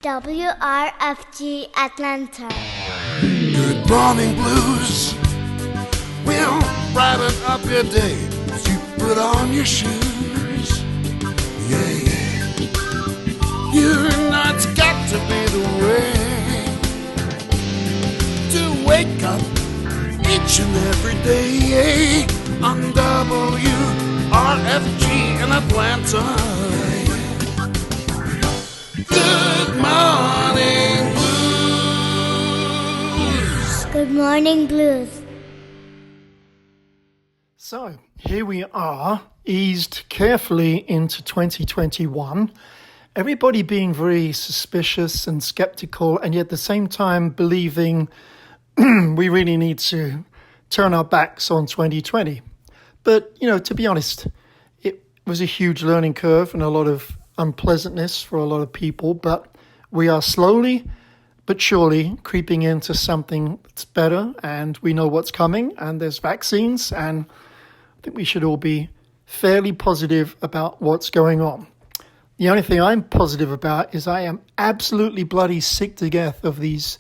WRFG Atlanta. Good morning blues will brighten up your day as you put on your shoes. Yeah, yeah. You know it's got to be the way to wake up each and every day on WRFG in Atlanta. Good morning blues. Good morning, blues. So, here we are, eased carefully into 2021. Everybody being very suspicious and skeptical, and yet at the same time believing we really need to turn our backs on 2020. But, to be honest, it was a huge learning curve and a lot of unpleasantness for a lot of people, but we are slowly but surely creeping into something that's better, and we know what's coming, and there's vaccines, and I think we should all be fairly positive about what's going on. The only thing I'm positive about is I am absolutely bloody sick to death of these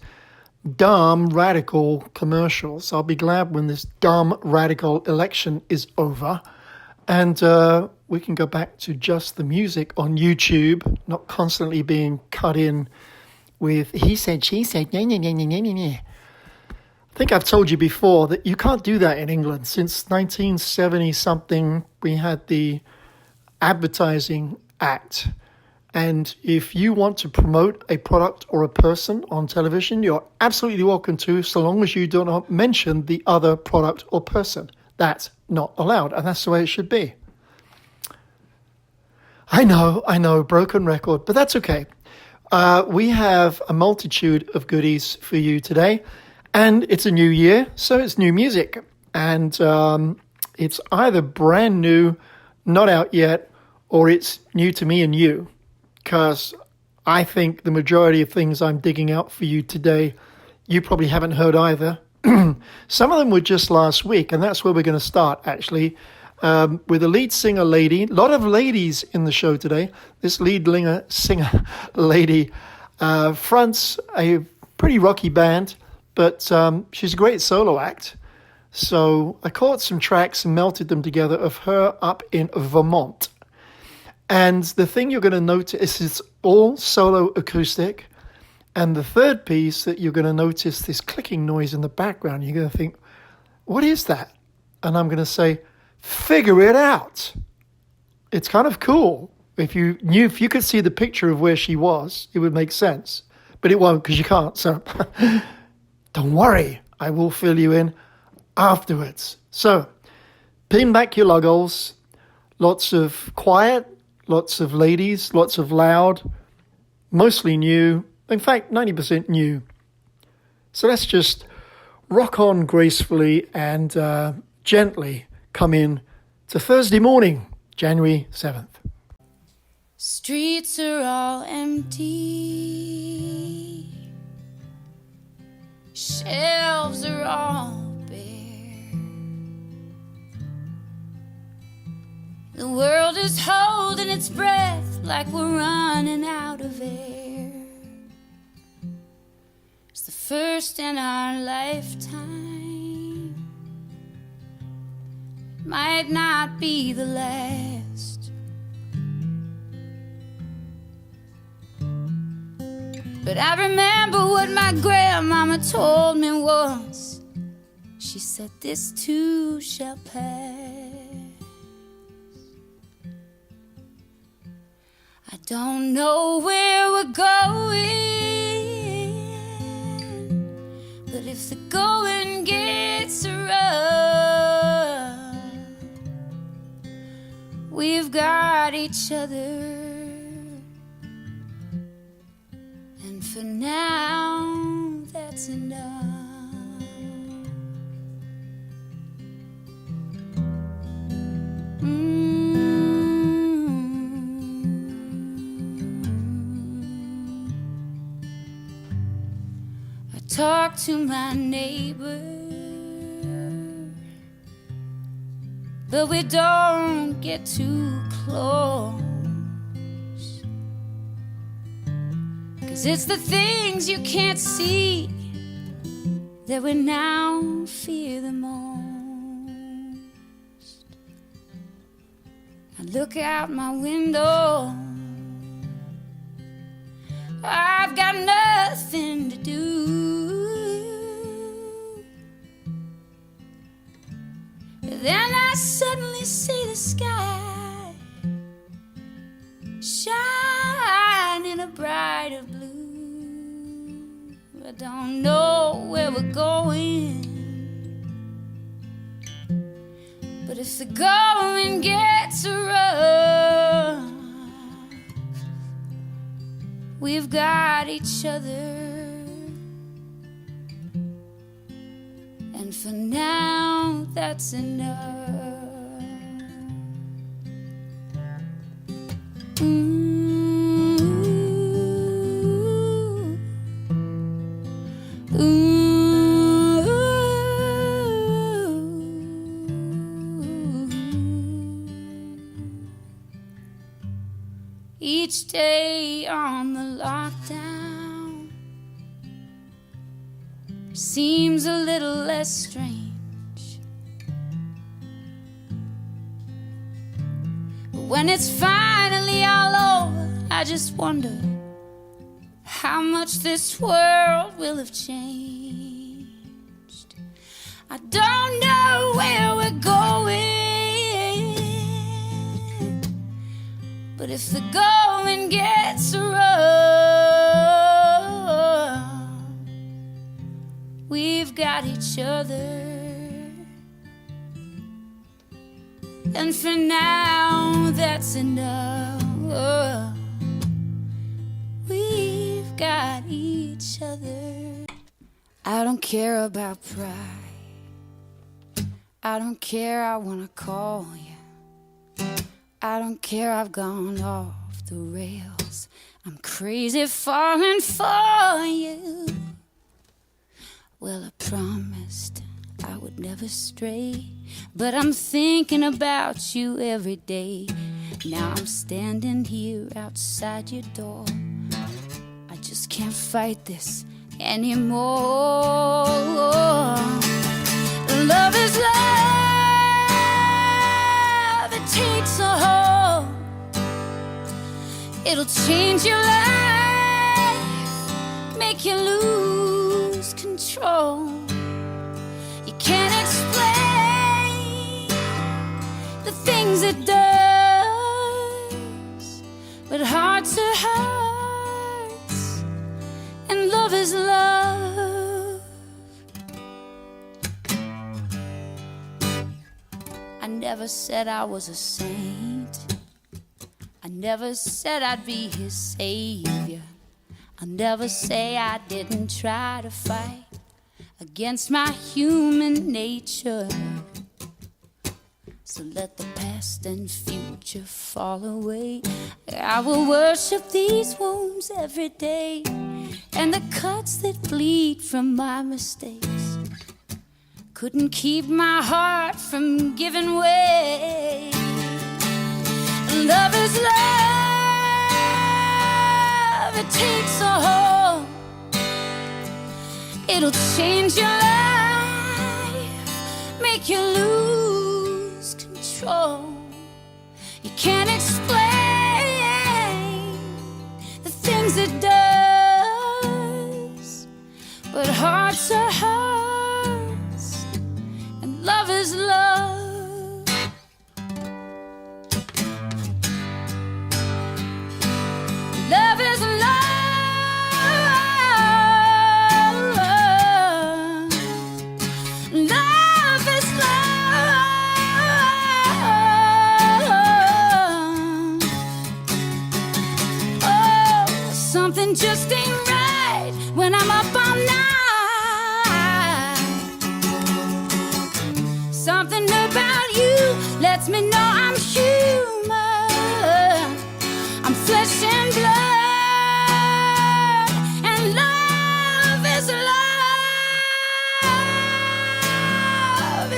dumb radical commercials. I'll be glad when this dumb radical election is over, and we can go back to just the music on YouTube, not constantly being cut in with he said, she said, yeah. I think I've told you before that you can't do that in England. Since 1970-something, we had the Advertising Act. And if you want to promote a product or a person on television, you're absolutely welcome to, so long as you do not mention the other product or person. That's not allowed, and that's the way it should be. I know, broken record, but that's okay. We have a multitude of goodies for you today, and it's a new year, so it's new music. And it's either brand new, not out yet, or it's new to me and you, because I think the majority of things I'm digging out for you today, you probably haven't heard either. Some of them were just last week, and that's where we're going to start, actually. With a lead singer lady, a lot of ladies in the show today. This lead singer lady fronts a pretty rocky band, but she's a great solo act. So I caught some tracks and melted them together of her up in Vermont. And the thing you're going to notice is it's all solo acoustic. And the third piece that you're going to notice this clicking noise in the background. You're going to think, what is that? And I'm going to say, figure it out. It's kind of cool. If you could see the picture of where she was, it would make sense. But it won't, because you can't. So don't worry. I will fill you in afterwards. So pin back your luggles. Lots of quiet, lots of ladies, lots of loud, mostly new. In fact, 90% new. So let's just rock on gracefully and gently come in to Thursday morning, January 7th. Streets are all empty. Shelves are all bare. The world is holding its breath like we're running out of air. It's the first in our lifetime, might not be the last. But I remember what my grandmama told me once. She said, this too shall pass. I don't know where we're going, but if the going gets rough, we've got each other. And for now, that's enough. Talk to my neighbor, but we don't get too close. 'cause it's the things you can't see that we now fear the most. I look out my window, I've got nothing to do. But then I suddenly see the sky shining a brighter blue. I don't know where we're going, but if the going gets rough, we've got each other. And for now, that's enough. Each day on the lockdown seems a little less strange, but when it's finally all over, I just wonder how much this world will have changed. I don't know where we're going, but if the going gets rough, we've got each other. And for now, that's enough. We've got each other. I don't care about pride. I don't care, I wanna call you. I don't care, I've gone off the rails. I'm crazy falling for you. Well, I promised I would never stray, but I'm thinking about you every day. Now I'm standing here outside your door. I just can't fight this anymore. Love is love, it takes a hold. It'll change your life, make you lose control. You can't explain the things it does, but hearts are hearts, and love is love. I never said I was a saint. I never said I'd be his savior. I'll never say I didn't try to fight against my human nature. So let the past and future fall away. I will worship these wounds every day, and the cuts that bleed from my mistakes couldn't keep my heart from giving way. Love is love, it takes a hold. It'll change your life, make you lose control. You can't explain the things it does, but hearts are hearts, and love is love. Love is love. Love is love. Oh, something just ain't right when I'm up all night. Something about you lets me know I'm human. I'm flesh and blood, and love is love.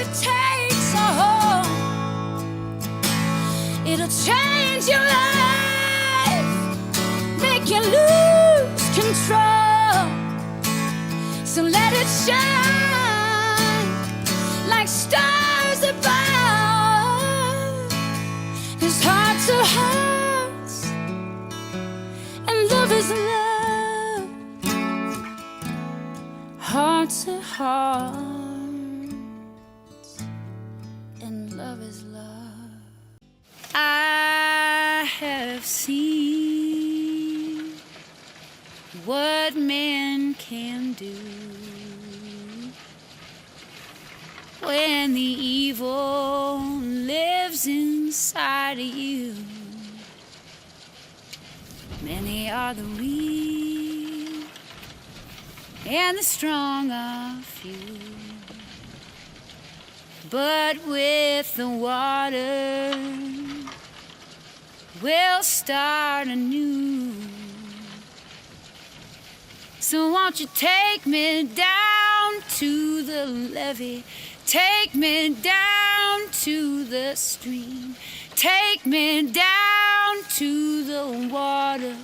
It takes a hold. It'll change your life, make you lose control. control. So let it shine like stars above. 'Cause hearts are hearts and love is love. Hearts are hearts and love is love. I have seen what man can do when the evil lives inside of you. Many are the weak and the strong are few, but with the water we'll start anew. So won't you take me down to the levee, take me down to the stream, take me down to the water.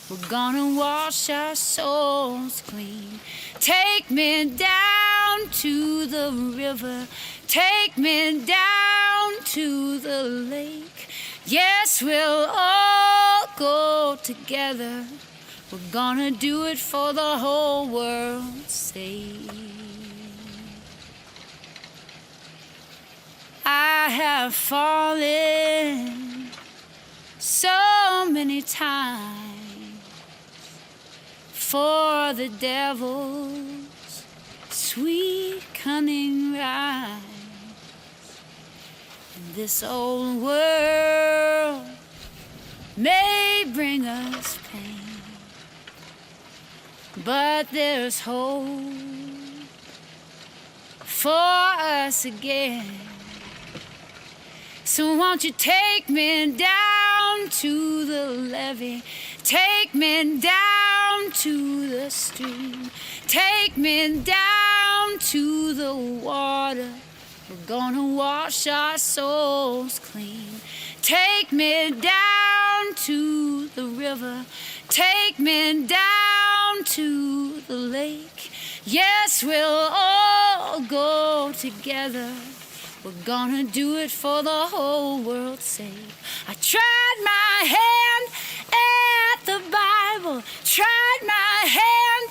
We're gonna wash our souls clean. Take me down to the river, take me down to the lake. Yes, we'll all go together. We're gonna do it for the whole world's sake. I have fallen so many times for the devil's sweet cunning rise. This old world may bring us pain, but there's hope for us again. So won't you take me down to the levee, take me down to the stream, take me down to the water. We're gonna wash our souls clean. Take me down to the river, take me down to the lake. Yes, we'll all go together. We're gonna do it for the whole world's sake. I tried my hand at the Bible, tried my hand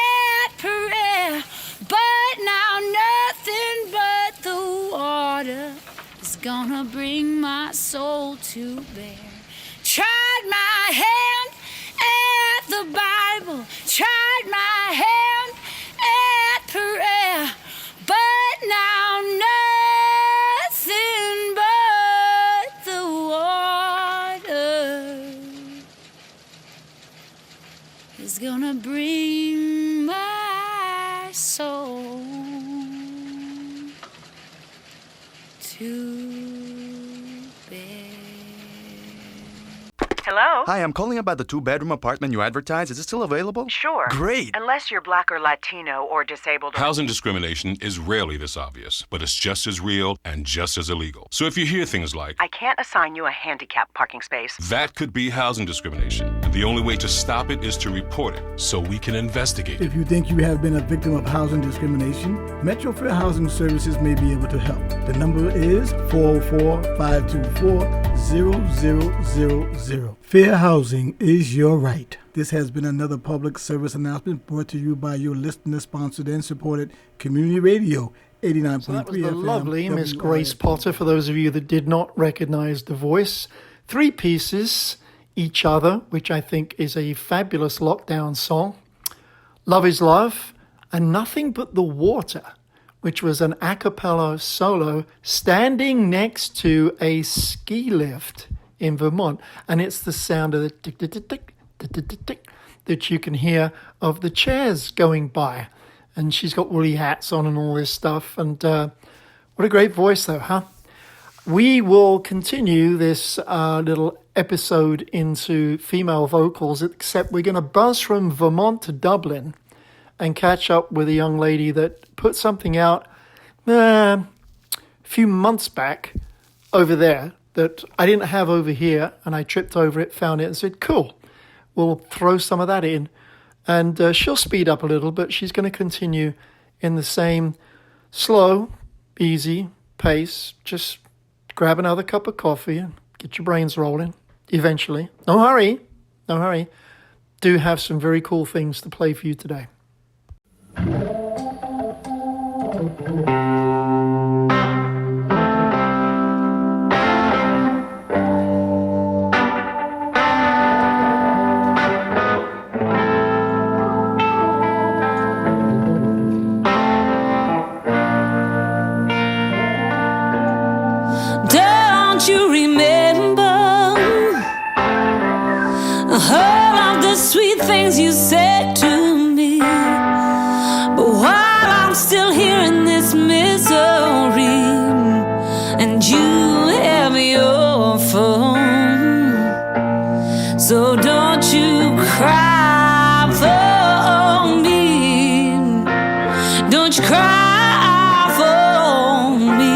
at prayer, but now nothing but the water is gonna bring my soul to bear. Tried my hand at the Bible, tried my hand at prayer, but now nothing but the water is gonna bring my soul to bear. Hello? Hi, I'm calling about the two-bedroom apartment you advertised. Is it still available? Sure. Great. Unless you're black or Latino or disabled or... Housing discrimination is rarely this obvious, but it's just as real and just as illegal. So if you hear things like, I can't assign you a handicap parking space, that could be housing discrimination. And the only way to stop it is to report it so we can investigate. If you think you have been a victim of housing discrimination, Metro Fair Housing Services may be able to help. The number is 404-524-0000. Fair housing is your right. This has been another public service announcement brought to you by your listener-sponsored and supported community radio, 89.3 So that was the FM, lovely Miss WRFG. Grace Potter, for those of you that did not recognize the voice. 3 pieces, Each Other, which I think is a fabulous lockdown song. Love is Love, and Nothing But the Water, which was an a cappella solo standing next to a ski lift in Vermont. And it's the sound of the tick, tick, tick, tick, tick, tick, tick, tick that you can hear of the chairs going by. And she's got woolly hats on and all this stuff. And what a great voice, though, huh? We will continue this little episode into female vocals, except we're going to buzz from Vermont to Dublin and catch up with a young lady that put something out a few months back over there that I didn't have over here, and I tripped over it, found it, and said, cool, we'll throw some of that in And she'll speed up a little, but she's going to continue in the same slow, easy pace. Just grab another cup of coffee and get your brains rolling eventually. No hurry. No hurry. Do have some very cool things to play for you today. Don't you remember all of the sweet things you said to me? But while I'm still here in this misery, and you have your phone, so don't you cry for me. Don't you cry for me.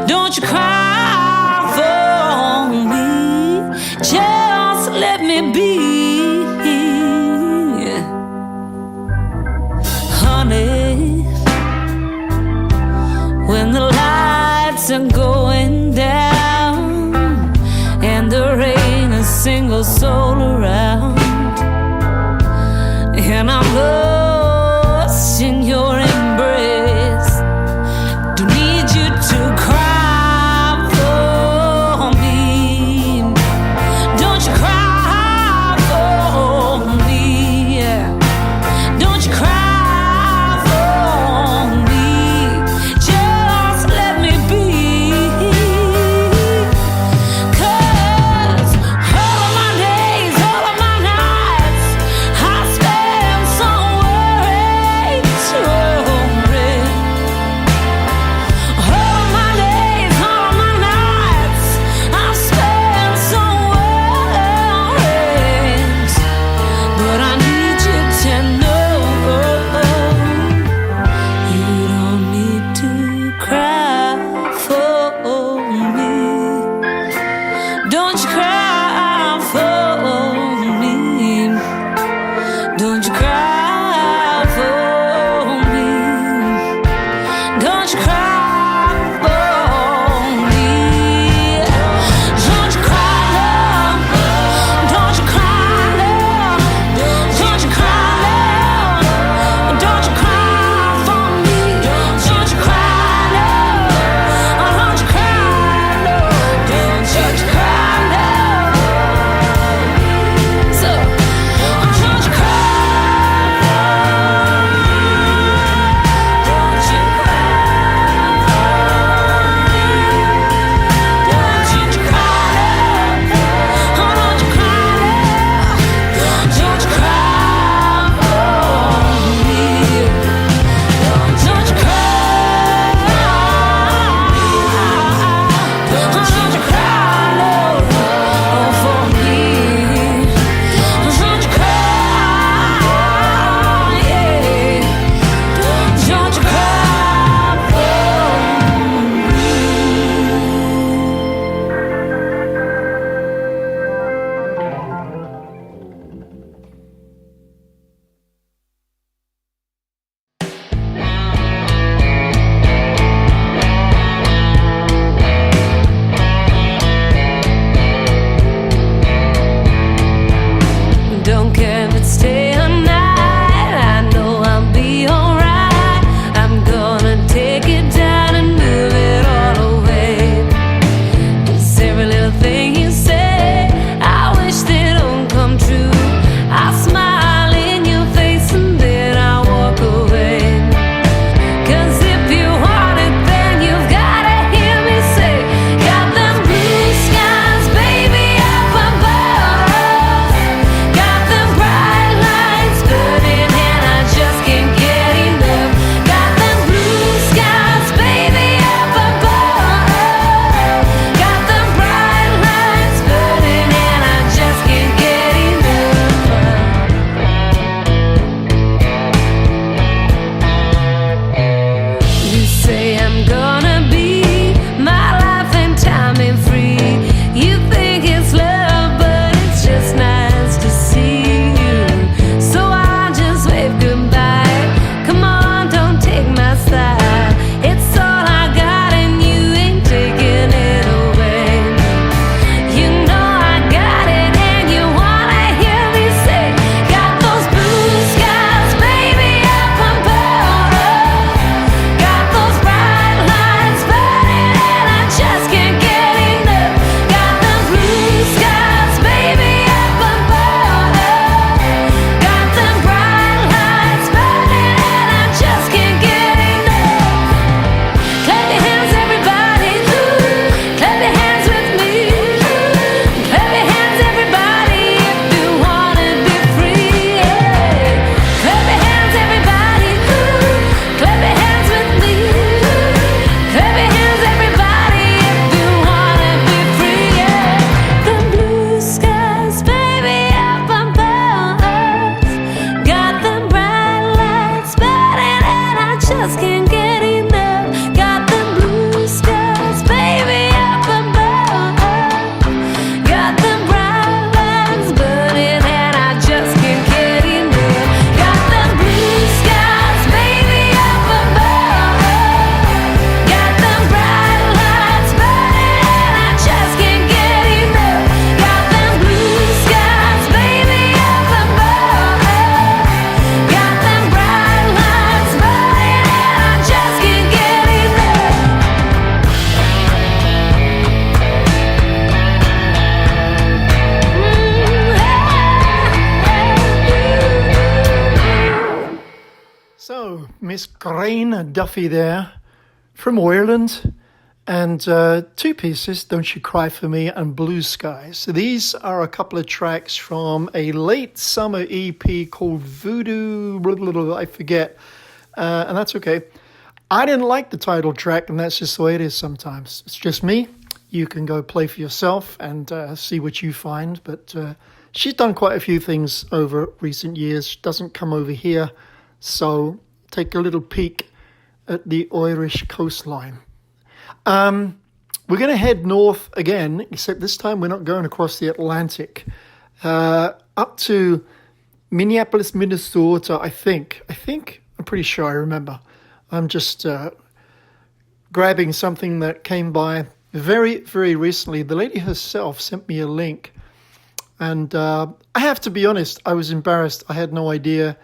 Don't you cry for me. Just let me be, honey. When the lights are going down and there ain't a single soul around, and I'm lost in your embrace, don't need you to cry for me. Don't you cry for me. Don't you cry for me. Just let me be. 'Cause all of my days, all of my nights, I spend somewhere Miss GRAINNE Duffy there from Ireland. And two pieces, Don't You Cry For Me and Blue Skies. So these are a couple of tracks from a late summer EP called Voodoo, blah, blah, blah, I forget. And that's okay. I didn't like the title track, and that's just the way it is sometimes. It's just me. You can go play for yourself and see what you find. But she's done quite a few things over recent years. She doesn't come over here. So take a little peek at the Irish coastline. We're going to head north again, except this time we're not going across the Atlantic. Up to Minneapolis, Minnesota, I think. I'm pretty sure I remember. I'm just grabbing something that came by very, very recently. The lady herself sent me a link. And I have to be honest, I was embarrassed. I had no idea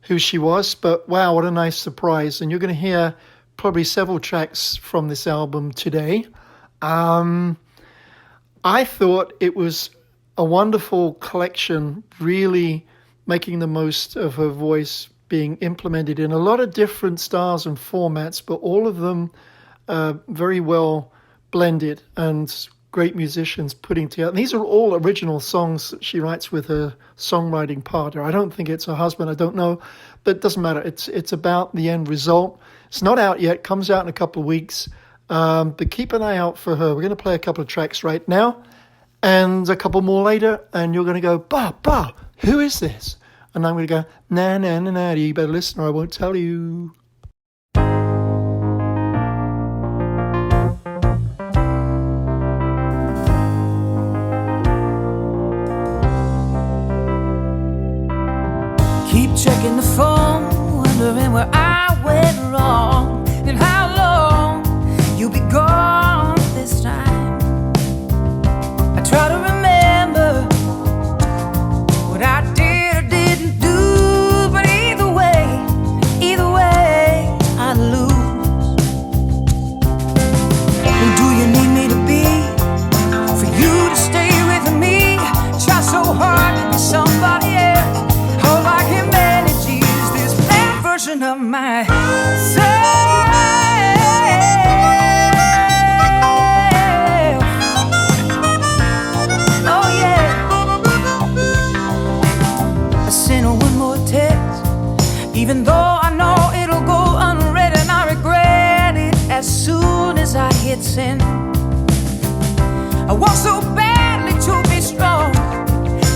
who she was. But wow, what a nice surprise. And you're going to hear probably several tracks from this album today. I thought it was a wonderful collection, really making the most of her voice being implemented in a lot of different styles and formats, but all of them very well blended and great musicians putting together. And these are all original songs that she writes with her songwriting partner. I don't think it's her husband, I don't know, but it doesn't matter. It's about the end result. It's not out yet, comes out in a couple of weeks, but keep an eye out for her. We're going to play a couple of tracks right now and a couple more later, and you're going to go, bah, who is this? And I'm going to go, nah, you better listen or I won't tell you. Keep checking the phone, wondering where I went wrong, and how long you'll be gone this time. I try to remember what I did or didn't do, but either way, I lose. Who do you need me to be for you to stay with me? Try so hard to be somebody else. All I can manage is this bad version of myself. Oh yeah. I sent her one more text, even though I know it'll go unread, and I regret it as soon as I hit send. I want so badly to be strong,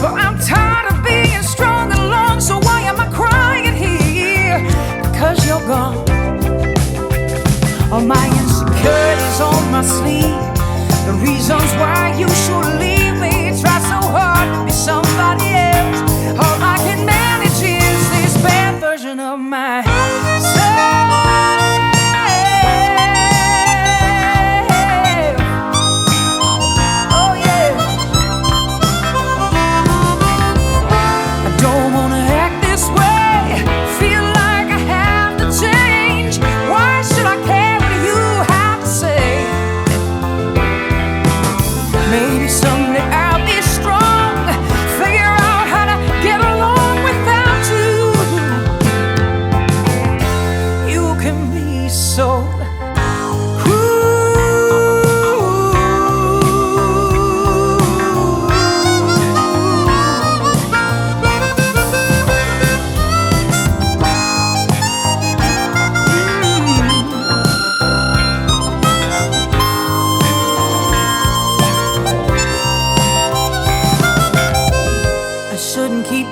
but I'm tired of being strong alone. So why am I crying here? Because you're gone. All my insecurities on my sleeve, the reasons why you should leave me. Try so hard to be somebody else. All I can manage is this bad version of myself.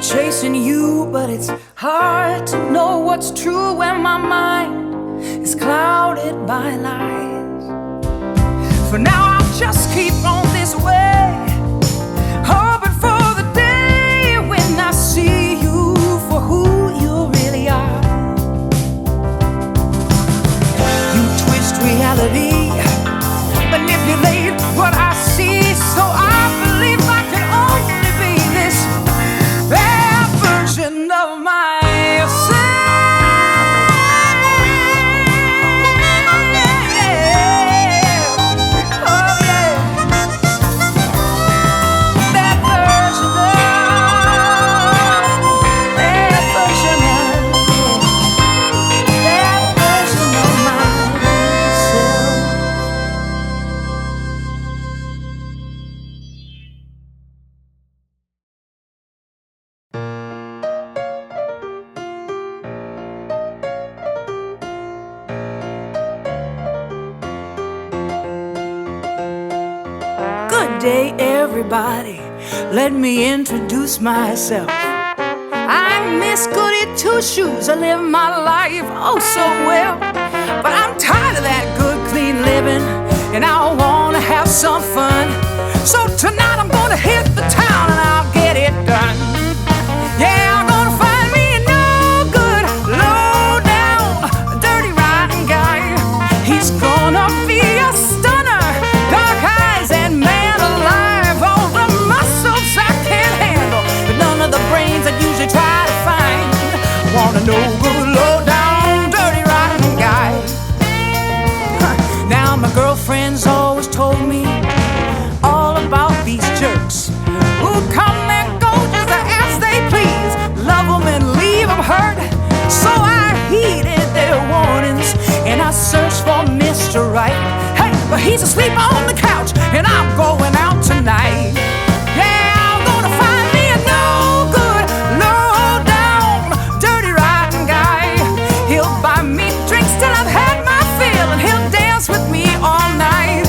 Chasing you, but it's hard to know what's true when my mind is clouded by lies. For now I'll just keep on this way, hoping for the day when I see you for who you really are. You twist reality, manipulate what I see, so I believe I can only be this bad version of myself. Oh yeah. day, everybody. Let me introduce myself. I'm Miss Goody Two Shoes. I live my life oh so well, but I'm tired of that good, clean living, and I wanna have some fun. So tonight I'm gonna hit the town and I'll get it done. Yeah, I'm gonna find me a no good, low down, dirty riding guy. He's gonna be a stunner, dark eyes and man alive. All the muscles I can't handle, but none of the brains I usually try to find. Want a no good, low down, dirty riding guy. Now my girlfriend's always told me all about these jerks who come and go just as they please, love them and leave them hurt. So I heeded their warnings and I searched for Mr. Right. Hey, but he's asleep on the couch and I'm going out tonight. Yeah, I'm gonna find me a no good, low down, dirty riding guy. He'll buy me drinks till I've had my fill and he'll dance with me all night.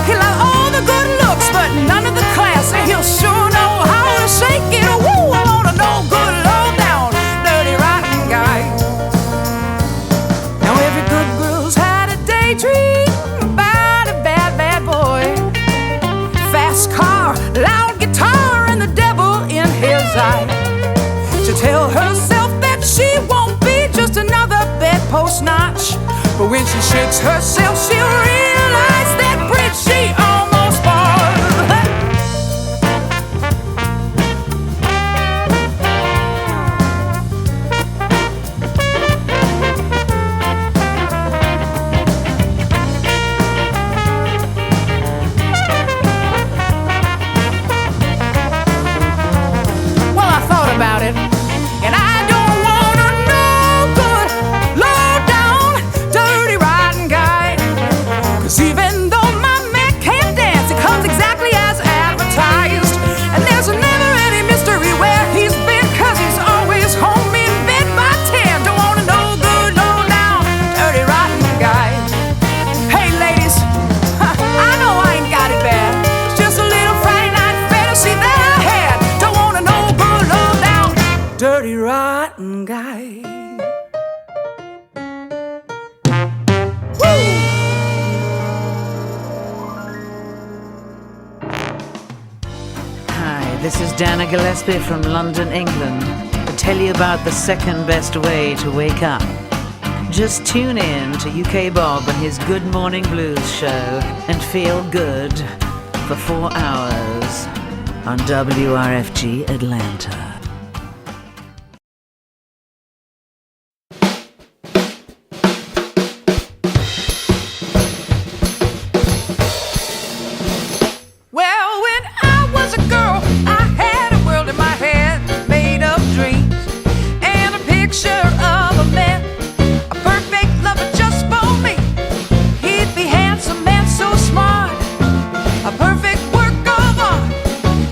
He'll have all the good looks but none of the class, and he'll sure know how to shake it. Woo, I want a no good, low down, dirty riding guy. Now every good girl's had a daydream about a bad, bad boy. Fast car, loud guitar, and the devil in his eye. To tell herself that she won't be just another bedpost notch, but when she shakes herself she'll realize that bridge she almost bought. Well, I thought about it, and I don't want a no good, low down, dirty riding guy. 'Cause even though my man can't dance, it comes exactly as advertised. And there's never any mystery where he's been, 'cause he's always home in bed by 10. Don't want a no good, low down, dirty riding guy. Hey ladies, I know I ain't got it bad. It's just a little Friday night fantasy that I had. Don't want a no good, low down, dirty riding guy. Woo! Hi, this is Dana Gillespie from London, England, to tell you about the second best way to wake up. Just tune in to UK Bob and his Good Morning Blues show and feel good for 4 hours on WRFG Atlanta. Well, when I was a girl, I had a world in my head made of dreams and a picture of a man, a perfect lover just for me. He'd be handsome and so smart, a perfect work of art.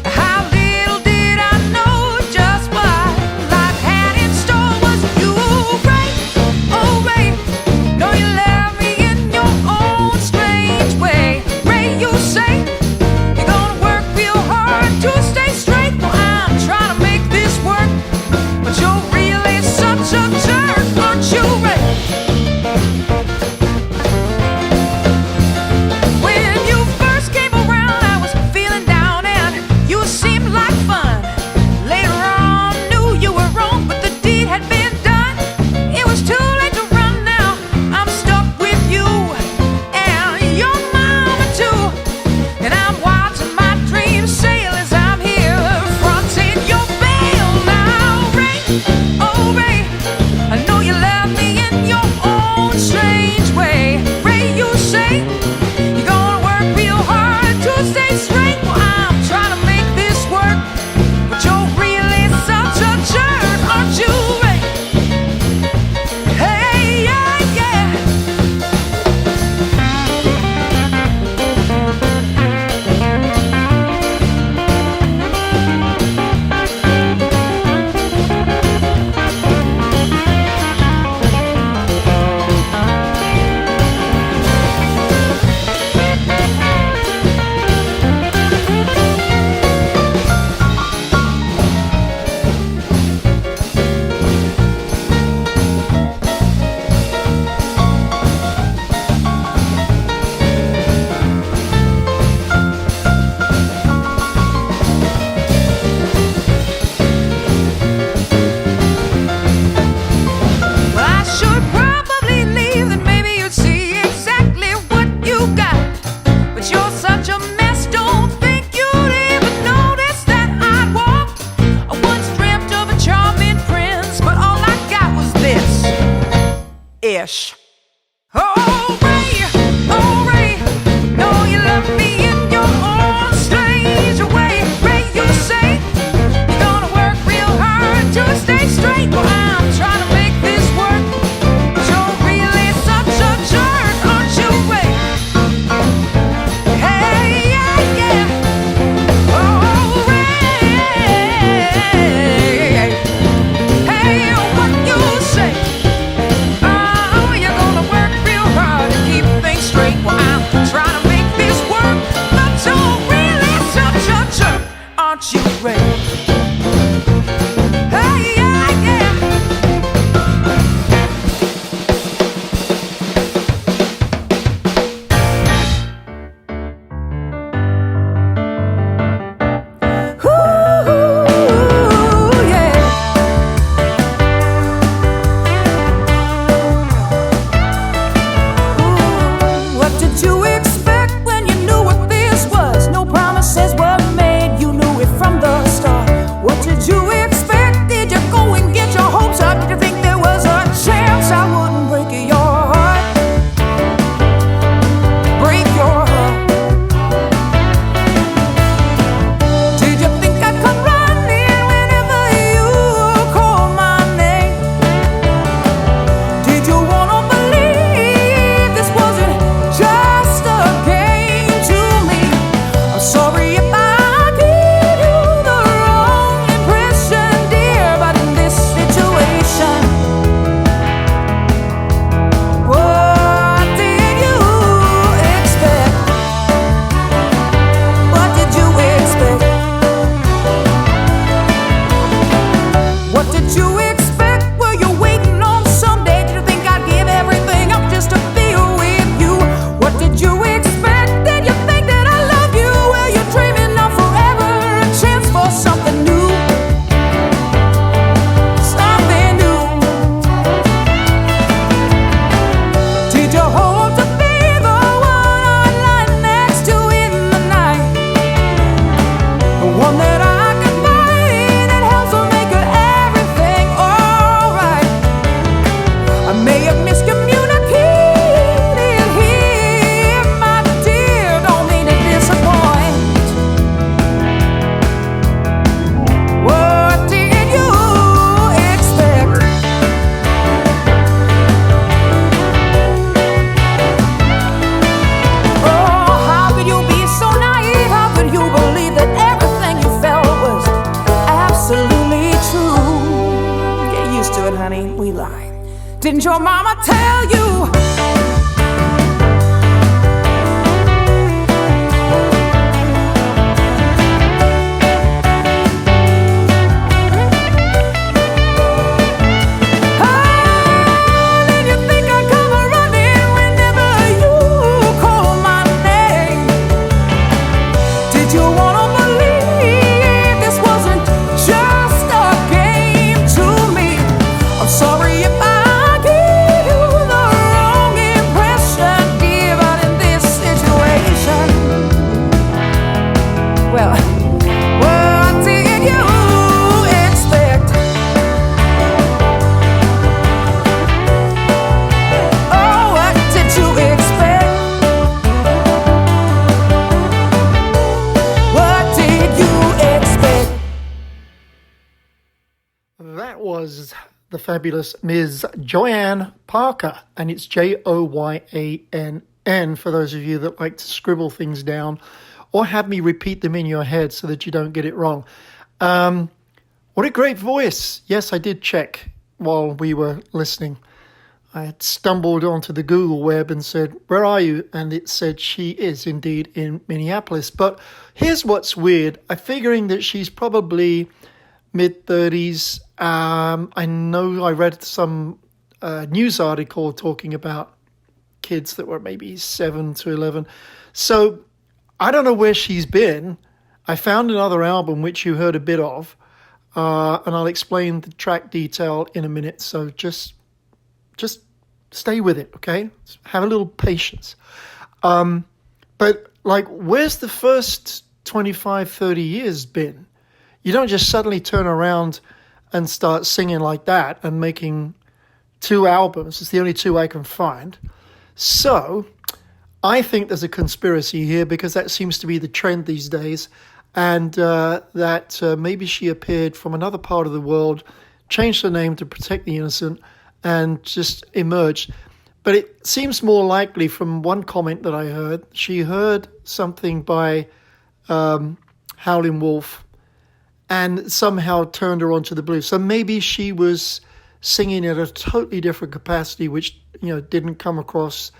How little did I know wish. Oh, Ray, know you love me in your own strange way. Ray, you say you're gonna work real hard to stay straight. Well, I'm trying to make this work, but you're really such a jerk, aren't you, Ray? Hey, yeah. Oh, Ray. Hey, what you say? Oh, you're gonna work real hard to keep things straight. Well, I'm trying to make this work, but you're really such a jerk, aren't you, Ray? Hey, yeah. Ooh, yeah. What did you expect when you knew what this was? No promises were made, you knew it from the start. What did you expect? Did you go and get your hopes up? Did you think there was a chance I wouldn't break your heart? Break your heart. Did you think I'd come running whenever you called my name? Did you wanna believe this wasn't just a game to me? I'm sorry if I gave you the wrong impression, dear, but in this situation, what did you expect? What did you expect? What did you expect? Were you waiting on someday? Did you think I'd give everything up just to be with you? What did you expect? Did you think that I love you? Well, you're dreaming of forever, a chance for something new. Something new. Did you hope to be the one I'd lie next to in the night? The one that I could find that helps will make everything alright. I may have miscommunicated here, my dear, don't mean to disappoint. What did you expect? Oh, how could you be so naive? How could you believe that everything you felt was absolutely true? Get used to it, honey, we lie. Didn't your mama tell you? Did you think I'd come running whenever you call my name? Did you wanna believe this wasn't just a game to me? I'm sorry if I gave you the wrong impression, dear, but in this situation, well, what did you expect? Oh, what did you expect? What did you expect? That was the fabulous Ms. Joyann Parker, and it's Joyann for those of you that like to scribble things down or have me repeat them in your head so that you don't get it wrong. What a great voice. Yes, I did check while we were listening. I had stumbled onto the Google web and said, where are you? And it said she is indeed in Minneapolis. But here's what's weird. I'm figuring that she's probably mid-30s. I know I read some news article talking about kids that were maybe 7 to 11. So I don't know where she's been. I found another album which you heard a bit of, and I'll explain the track detail in a minute. So just stay with it, okay? Have a little patience. But like, where's the first 25, 30 years been? You don't just suddenly turn around and start singing like that and making 2 albums. It's the only 2 I can find. So I think there's a conspiracy here because that seems to be the trend these days, and that maybe she appeared from another part of the world, changed her name to protect the innocent, and just emerged. But it seems more likely from one comment that I heard, she heard something by Howlin' Wolf and somehow turned her onto the blues. So maybe she was singing at a totally different capacity, which, didn't come across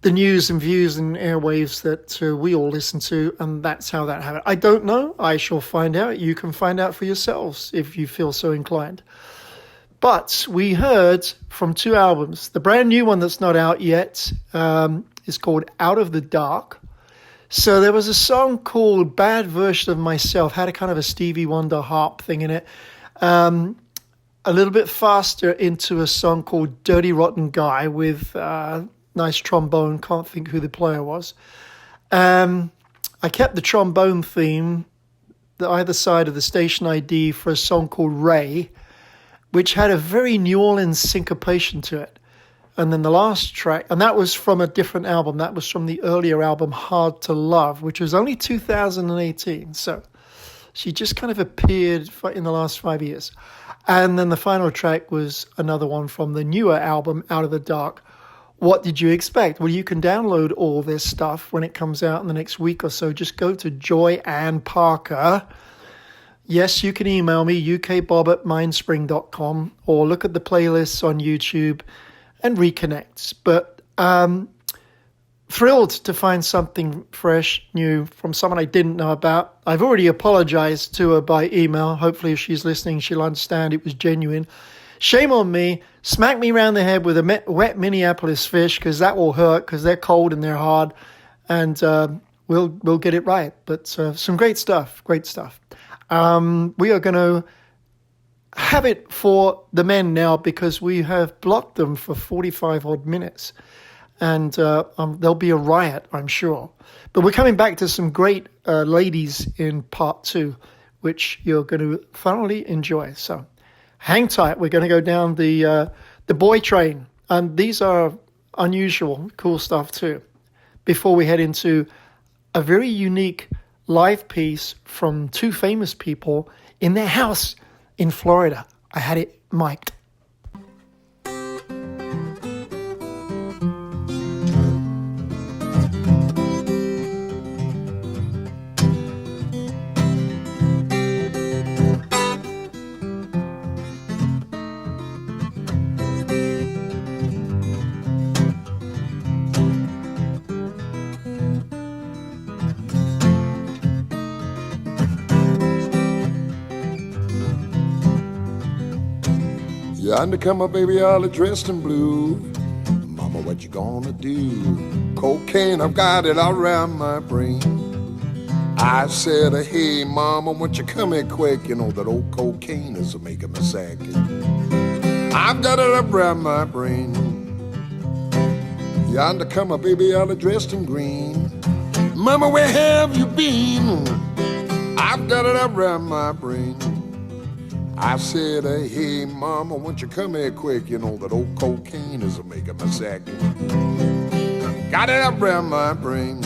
the news and views and airwaves that we all listen to, and that's how that happened. I don't know. I shall find out. You can find out for yourselves if you feel so inclined. But we heard from 2 albums. The brand new one that's not out yet is called Out of the Dark. So there was a song called Bad Version of Myself, had a kind of a Stevie Wonder harp thing in it. A little bit faster into a song called Dirty Rotten Guy with nice trombone. Can't think who the player was. I kept the trombone theme, either side of the station ID, for a song called Ray, which had a very New Orleans syncopation to it. And then the last track, and that was from a different album. That was from the earlier album, Hard to Love, which was only 2018. So she just kind of appeared in the last 5 years. And then the final track was another one from the newer album, Out of the Dark. What did you expect? Well, you can download all this stuff when it comes out in the next week or so. Just go to JOYANN Parker. Yes, you can email me, ukbob@mindspring.com, or look at the playlists on YouTube and reconnect. But thrilled to find something fresh, new, from someone I didn't know about. I've already apologized to her by email. Hopefully, if she's listening, she'll understand it was genuine. Shame on me. Smack me around the head with a wet Minneapolis fish, because that will hurt, because they're cold and they're hard. And we'll get it right. But some great stuff, great stuff. We are going to have it for the men now, because we have blocked them for 45 odd minutes, and there'll be a riot, I'm sure. But we're coming back to some great ladies in part 2, which you're going to thoroughly enjoy. So hang tight. We're going to go down the boy train, and these are unusual, cool stuff too, before we head into a very unique live piece from 2 famous people in their house in Florida. I had it mic'd. Yonder come my baby all dressed in blue. Mama, what you gonna do? Cocaine, I've got it all around my brain. I said, hey, mama, won't you come here quick? You know that old cocaine is making me sick. I've got it up around my brain. Yonder come my baby all dressed in green. Mama, where have you been? I've got it up around my brain. I said, hey, mama, won't you come here quick? You know that old cocaine is making me sick. Got it up around my brain.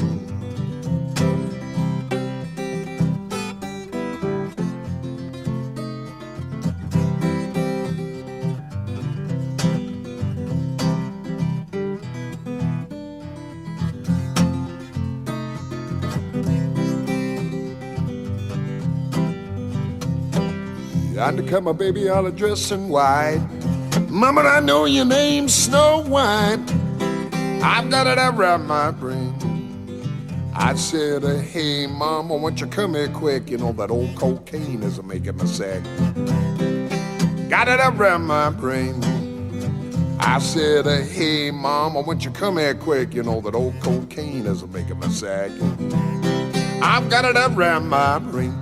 Yonder come my baby all dressed in white. Mama, I know your name's Snow White. I've got it around my brain. I said, hey, mama, won't you come here quick? You know that old cocaine is making me sick. Got it around my brain. I said, hey, mama, won't you come here quick? You know that old cocaine is making me sick. I've got it around my brain.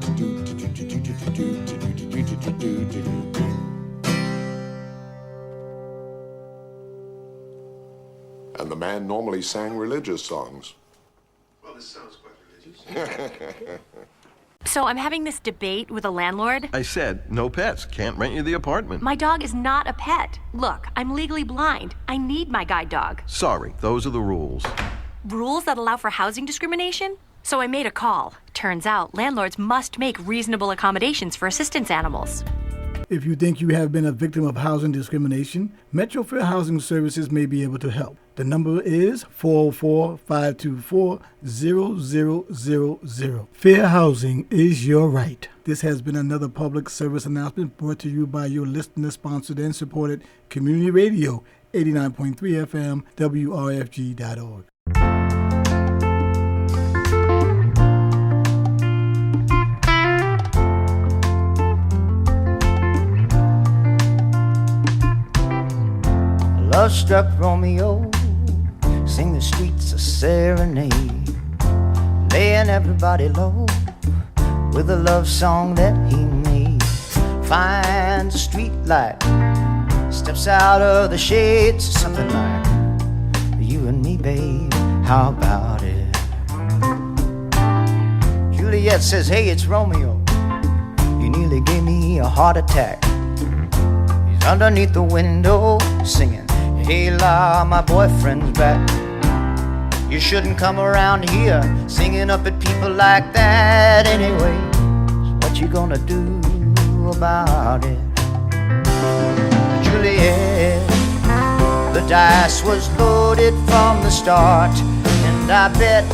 And the man normally sang religious songs. Well, this sounds quite religious. So I'm having this debate with a landlord. I said, no pets. Can't rent you the apartment. My dog is not a pet. Look, I'm legally blind. I need my guide dog. Sorry, those are the rules. Rules that allow for housing discrimination? So I made a call. Turns out landlords must make reasonable accommodations for assistance animals. If you think you have been a victim of housing discrimination, Metro Fair Housing Services may be able to help. The number is 404-524-0000. Fair housing is your right. This has been another public service announcement brought to you by your listener-sponsored and supported community radio, 89.3 FM, WRFG.org. Love-struck Romeo, sing the streets a serenade, laying everybody low with a love song that he made. Finds a street light, steps out of the shade to something like, you and me, babe, how about it? Juliet says, hey, it's Romeo, you nearly gave me a heart attack. He's underneath the window singing, hey la, my boyfriend's back. You shouldn't come around here singing up at people like that anyway. So what you gonna do about it? Juliet, the dice was loaded from the start, and I bet,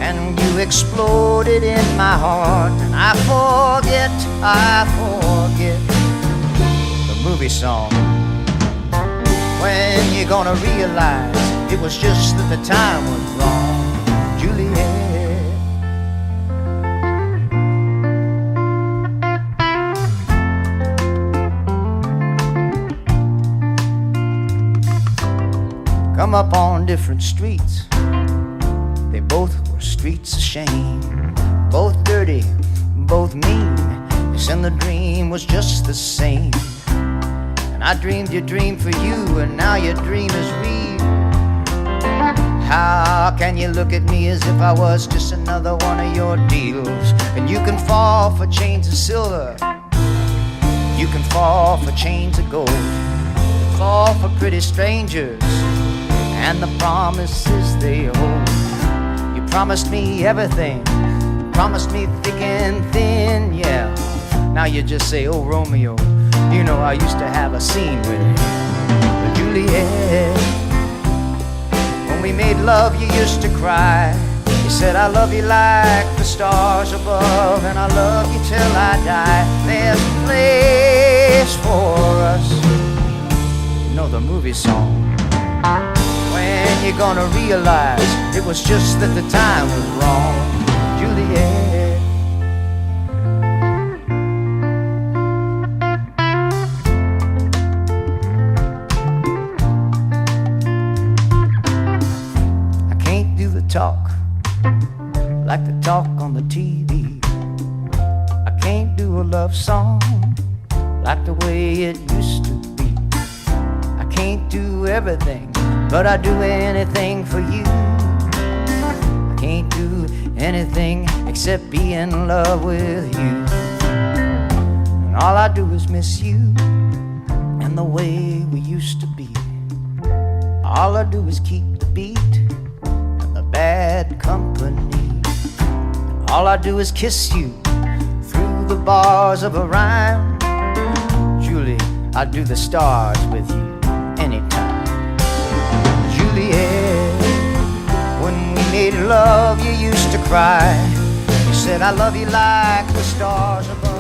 and you exploded in my heart. And I forget the movie song. When you gonna realize it was just that the time was wrong, Juliet? Come up on different streets, they both were streets of shame, both dirty, both mean. Yes, and the dream was just the same. I dreamed your dream for you, and now your dream is real. How can you look at me as if I was just another one of your deals? And you can fall for chains of silver, you can fall for chains of gold, you fall for pretty strangers and the promises they hold. You promised me everything, promised me thick and thin, yeah. Now you just say, oh Romeo, you know I used to have a scene with you. But Juliet, when we made love you used to cry. You said I love you like the stars above, and I love you till I die. There's a place for us. You know the movie song. When you gonna realize it was just that the time was wrong, Juliet? Talk like the talk on the TV. I can't do a love song like the way it used to be. I can't do everything, but I do anything for you. I can't do anything except be in love with you. And all I do is miss you and the way we used to be. All I do is keep the beat, bad company. All I do is kiss you through the bars of a rhyme. Julie, I'd do the stars with you anytime. Juliet, when we made love you used to cry. You said I love you like the stars above.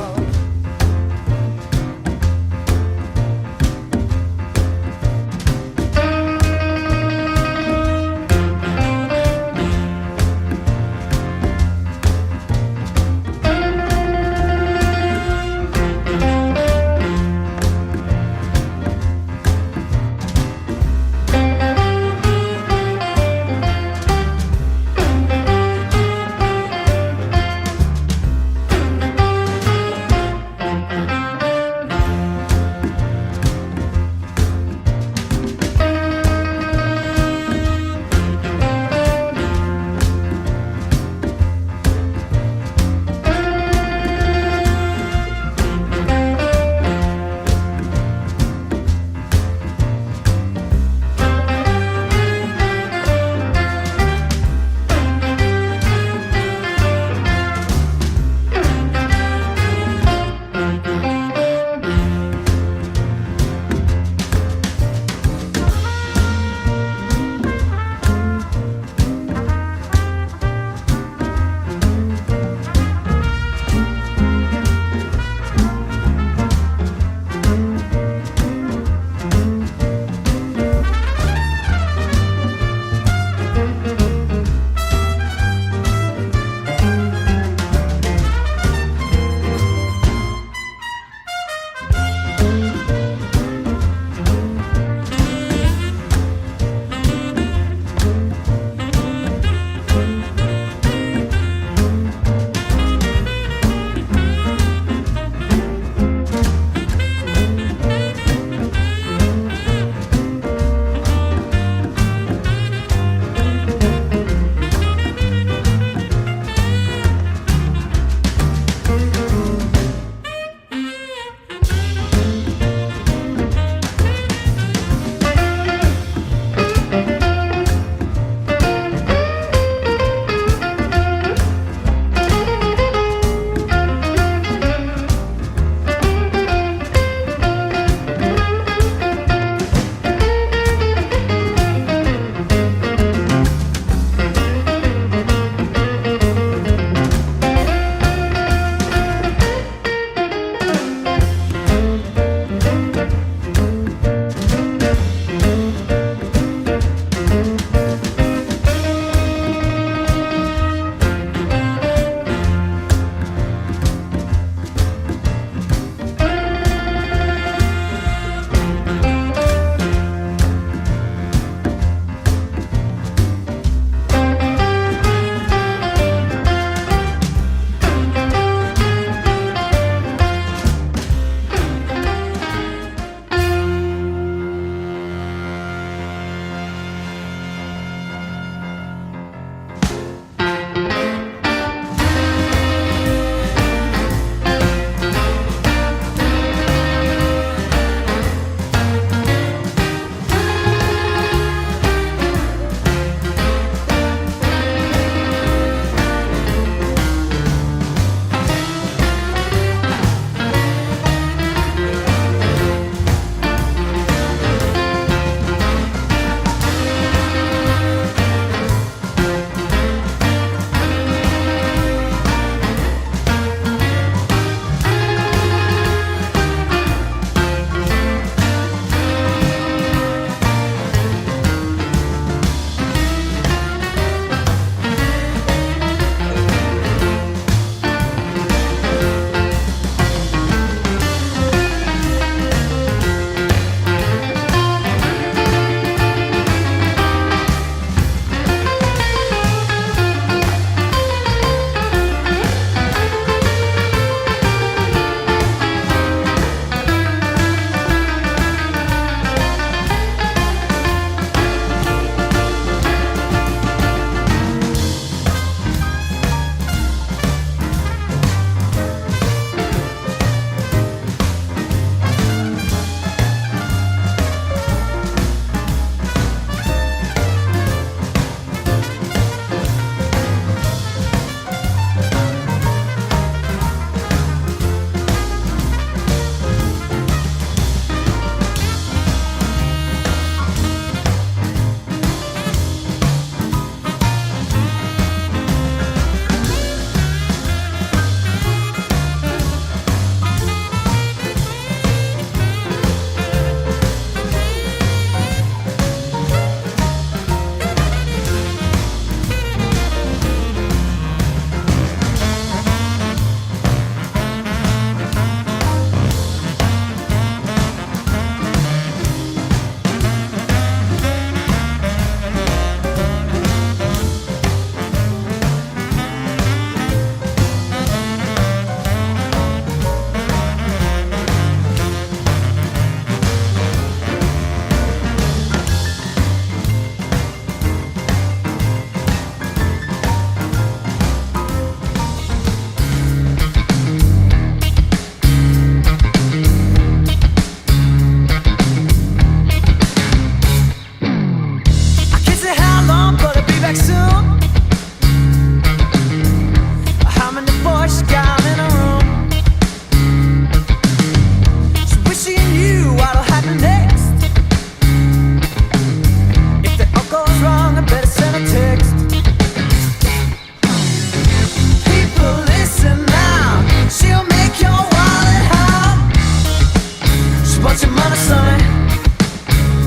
sonny,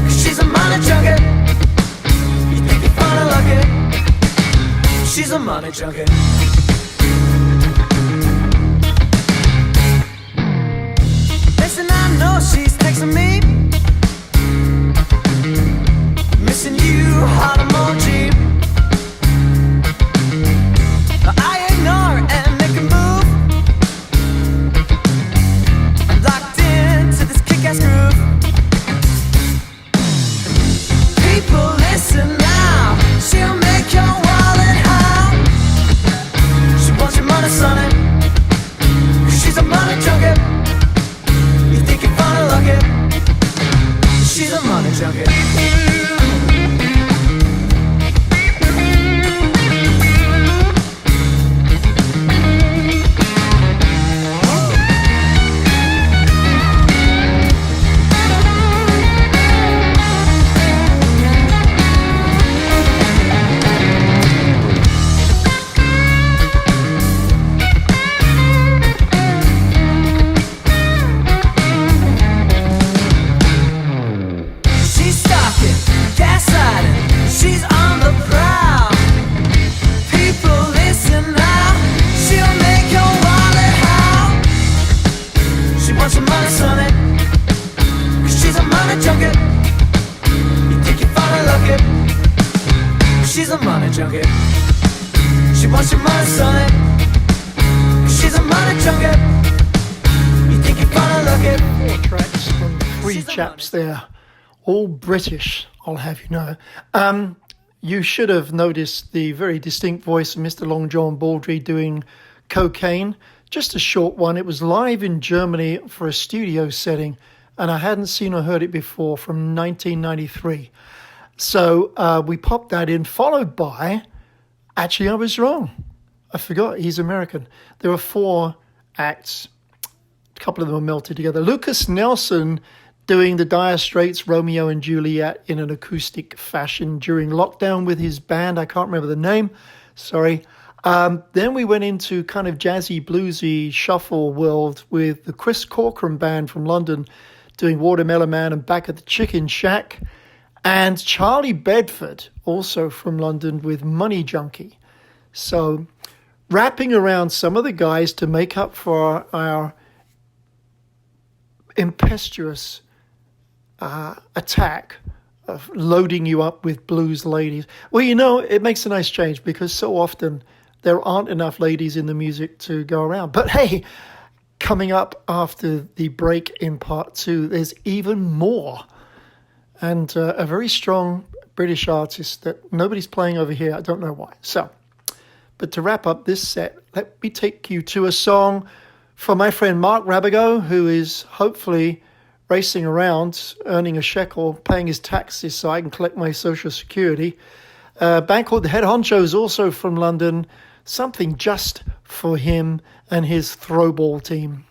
'cause she's a money junkie. You think you're funny lucky, she's a money junkie. Listen, I know she's texting me, missing you, hot emoji. I ignore and make a move. I'm locked into this kick-ass groove. People listen now, she'll make your wallet howl. She wants your money, sonny, 'cause she's a money junkie. You think you're funny lucky, she's a money junkie. She's a money junkie. She wants your money, sonny. She's a money junkie. You think you're funny lucky. 4 tracks from 3 chaps there, all British, I'll have you know. You should have noticed the very distinct voice of Mr. Long John Baldry doing Cocaine. Just a short one. It was live in Germany for a studio setting, and I hadn't seen or heard it before, from 1993. So we popped that in, followed by, actually I was wrong. I forgot, he's American. There were 4 acts. A couple of them were melted together. Lukas Nelson doing the Dire Straits' Romeo and Juliet in an acoustic fashion during lockdown with his band. I can't remember the name. Sorry. Then we went into kind of jazzy, bluesy shuffle world with the Chris Corcoran band from London doing Watermelon Man and Back at the Chicken Shack. And Charlie Bedford, also from London, with Money Junkie. So wrapping around some of the guys to make up for our impetuous attack of loading you up with blues ladies. Well, you know, it makes a nice change because so often there aren't enough ladies in the music to go around. But hey, coming up after the break in part 2, there's even more. And a very strong British artist that nobody's playing over here. I don't know why. So, but to wrap up this set, let me take you to a song from my friend Mark Rabago, who is hopefully racing around, earning a shekel, paying his taxes so I can collect my Social Security. A band called the Head Honchos, also from London. Something just for him and his throwball team.